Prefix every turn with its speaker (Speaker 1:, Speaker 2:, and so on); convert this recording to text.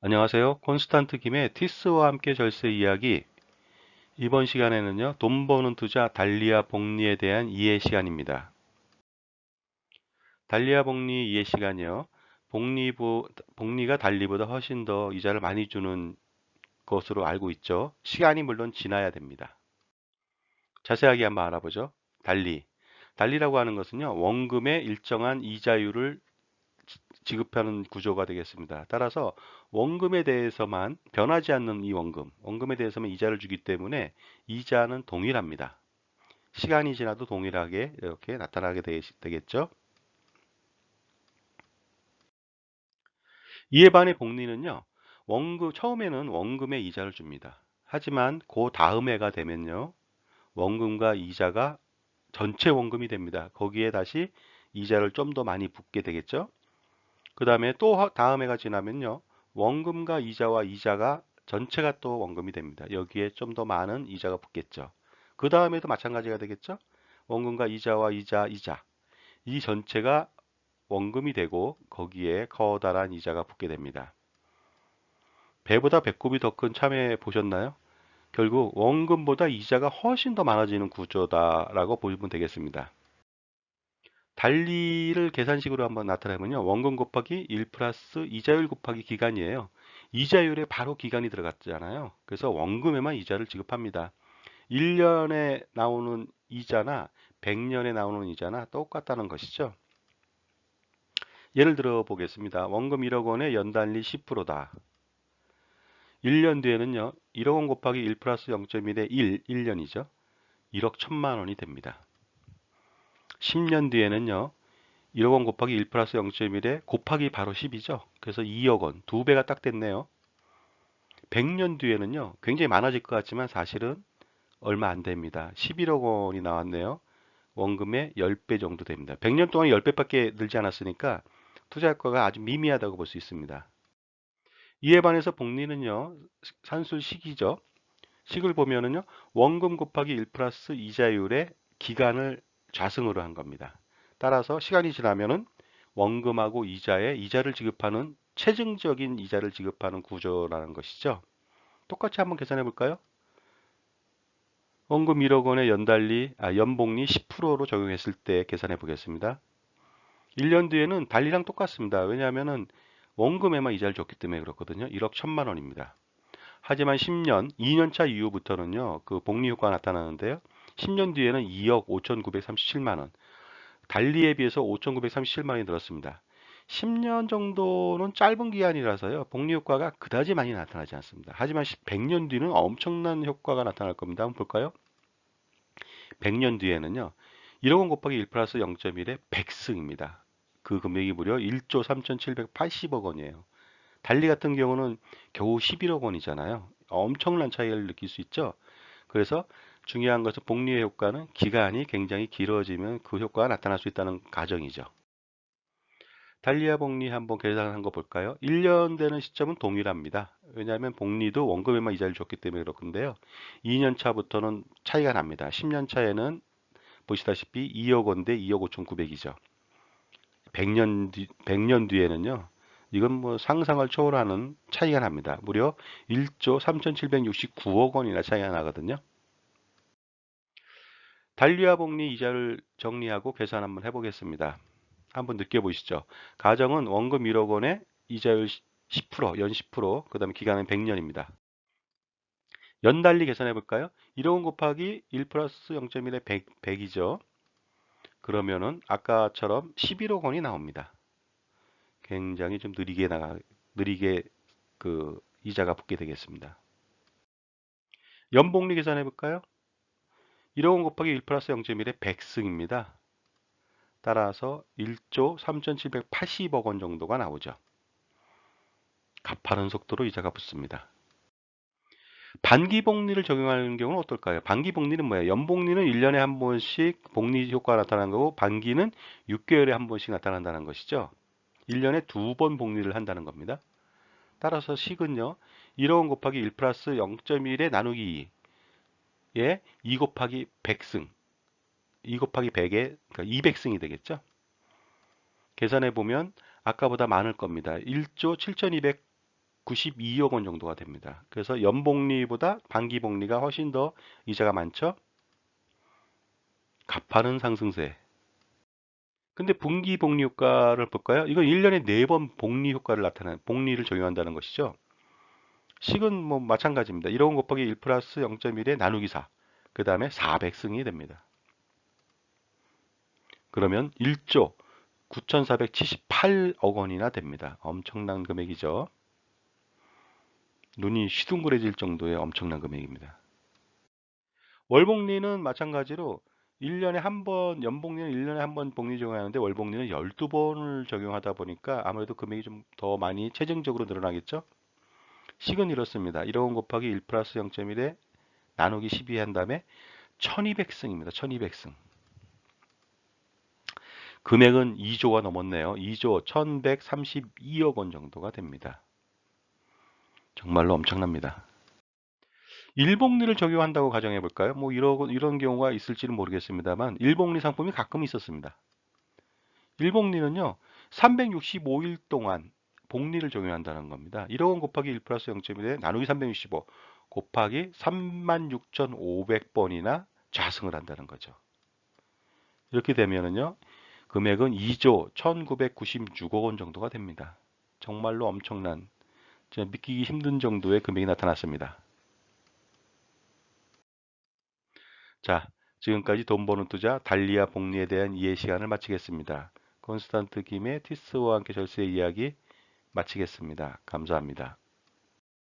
Speaker 1: 안녕하세요. 콘스탄트 김의 티스와 함께 절세 이야기. 이번 시간에는요, 돈 버는 투자 달리아 복리에 대한 이해 시간입니다. 달리아 복리 이해 시간이요. 복리가 달리보다 훨씬 더 이자를 많이 주는 것으로 알고 있죠. 시간이 물론 지나야 됩니다. 자세하게 한번 알아보죠. 달리. 달리라고 하는 것은요, 원금의 일정한 이자율을 지급하는 구조가 되겠습니다. 따라서 원금에 대해서만 변하지 않는 이 원금에 대해서만 이자를 주기 때문에 이자는 동일합니다. 시간이 지나도 동일하게 이렇게 나타나게 되겠죠. 이에 반해 복리는요, 처음에는 원금의 이자를 줍니다. 하지만 그 다음 해가 되면요, 원금과 이자가 전체 원금이 됩니다. 거기에 다시 이자를 좀 더 많이 붓게 되겠죠. 그 다음에 또 다음 해가 지나면요. 원금과 이자가 전체가 또 원금이 됩니다. 여기에 좀 더 많은 이자가 붙겠죠. 그 다음에도 마찬가지가 되겠죠. 원금과 이자와 이자. 이 전체가 원금이 되고 거기에 커다란 이자가 붙게 됩니다. 배보다 배꼽이 더 큰 참외 보셨나요? 결국 원금보다 이자가 훨씬 더 많아지는 구조다라고 보시면 되겠습니다. 달리를 계산식으로 한번 나타내면요. 원금 곱하기 1 플러스 이자율 곱하기 기간이에요. 이자율에 바로 기간이 들어갔잖아요. 그래서 원금에만 이자를 지급합니다. 1년에 나오는 이자나 100년에 나오는 이자나 똑같다는 것이죠. 예를 들어 보겠습니다. 원금 1억 원에 연달리 10%다. 1년 뒤에는요. 1억 원 곱하기 1 플러스 0.1의 1년이죠. 1억 1천만 원이 됩니다. 10년 뒤에는요. 1억 원 곱하기 1 플러스 0.1에 곱하기 바로 10이죠. 그래서 2억 원, 두 배가 딱 됐네요. 100년 뒤에는요, 굉장히 많아질 것 같지만 사실은 얼마 안 됩니다. 11억 원이 나왔네요. 원금의 10배 정도 됩니다. 100년 동안 10배밖에 늘지 않았으니까 투자 효과가 아주 미미하다고 볼 수 있습니다. 이에 반해서 복리는요, 산술식이죠. 식을 보면은요, 원금 곱하기 1 플러스 이자율의 기간을 좌승으로 한 겁니다. 따라서 시간이 지나면은 원금하고 이자에 이자를 지급하는 체증적인 이자를 지급하는 구조라는 것이죠. 똑같이 한번 계산해 볼까요? 원금 1억 원에 연복리 10%로 적용했을 때 계산해 보겠습니다. 1년 뒤에는 달리랑 똑같습니다. 왜냐하면은 원금에만 이자를 줬기 때문에 그렇거든요. 1억 1천만 원입니다. 하지만 2년 차 이후부터는요, 그 복리 효과가 나타나는데요. 10년 뒤에는 2억 5,937만 원. 달리에 비해서 5,937만 원이 늘었습니다. 10년 정도는 짧은 기간이라서요. 복리 효과가 그다지 많이 나타나지 않습니다. 하지만 100년 뒤는 엄청난 효과가 나타날 겁니다. 한번 볼까요? 100년 뒤에는요. 1억 원 곱하기 1 플러스 0.1의 100승입니다. 그 금액이 무려 1조 3,780억 원이에요. 달리 같은 경우는 겨우 11억 원이잖아요. 엄청난 차이를 느낄 수 있죠. 그래서 중요한 것은 복리의 효과는 기간이 굉장히 길어지면 그 효과가 나타날 수 있다는 가정이죠. 달리아 복리 한번 계산한 거 볼까요? 1년 되는 시점은 동일합니다. 왜냐하면 복리도 원금에만 이자를 줬기 때문에 그렇건데요. 2년 차부터는 차이가 납니다. 10년 차에는 보시다시피 2억 원 대 2억 5,900이죠. 100년 뒤에는요. 이건 뭐 상상을 초월하는 차이가 납니다. 무려 1조 3,769억 원이나 차이가 나거든요. 달리아 복리 이자를 정리하고 계산 한번 해보겠습니다. 한번 느껴보시죠. 가정은 원금 1억 원에 이자율 10%, 연 10%, 그 다음에 기간은 100년입니다. 연달리 계산해 볼까요? 1억 원 곱하기 1 플러스 0.1의 100이죠. 그러면은 아까처럼 11억 원이 나옵니다. 굉장히 좀 느리게 그 이자가 붙게 되겠습니다. 연복리 계산해 볼까요? 1억 원 곱하기 1 플러스 0.1의 100승입니다. 따라서 1조 3,780억 원 정도가 나오죠. 가파른 속도로 이자가 붙습니다. 반기복리를 적용하는 경우는 어떨까요? 반기복리는 뭐예요? 연복리는 1년에 한 번씩 복리 효과가 나타나는 거고 반기는 6개월에 한 번씩 나타난다는 것이죠. 1년에 두 번 복리를 한다는 겁니다. 따라서 식은요. 1억 원 곱하기 1 플러스 0.1에 나누기 2에 2 곱하기 100승 2 곱하기 100에 그러니까 200승이 되겠죠. 계산해 보면 아까보다 많을 겁니다. 1조 7,200 92억 원 정도가 됩니다. 그래서 연복리보다 반기복리가 훨씬 더 이자가 많죠? 가파른 상승세. 근데 분기복리 효과를 볼까요? 이건 1년에 4번 복리 효과를 나타내는, 복리를 적용한다는 것이죠. 식은 뭐 마찬가지입니다. 1억 원 곱하기 1 플러스 0.1에 나누기 4. 그 다음에 400승이 됩니다. 그러면 1조 9,478억 원이나 됩니다. 엄청난 금액이죠. 눈이 휘둥그레질 정도의 엄청난 금액입니다. 월복리는 마찬가지로 1년에 한 번, 연복리는 1년에 한 번 복리 적용하는데 월복리는 12번을 적용하다 보니까 아무래도 금액이 좀 더 많이 체증적으로 늘어나겠죠? 식은 이렇습니다. 1억 원 곱하기 1 플러스 0.1에 나누기 12 한 다음에 1200승입니다. 1200승. 금액은 2조가 넘었네요. 2조 1132억 원 정도가 됩니다. 정말로 엄청납니다. 일복리를 적용한다고 가정해 볼까요? 뭐 이런 경우가 있을지는 모르겠습니다만 일복리 상품이 가끔 있었습니다. 일복리는요. 365일 동안 복리를 적용한다는 겁니다. 1억 원 곱하기 1 플러스 0.1에 나누기 365 곱하기 36,500번이나 좌승을 한다는 거죠. 이렇게 되면은요. 금액은 2조 1996억 원 정도가 됩니다. 정말로 엄청난, 믿기기 힘든 정도의 금액이 나타났습니다. 자, 지금까지 돈 버는 투자 달리아 복리에 대한 이해 시간을 마치겠습니다. 콘스탄트 김의 티스와 함께 절세 이야기 마치겠습니다. 감사합니다.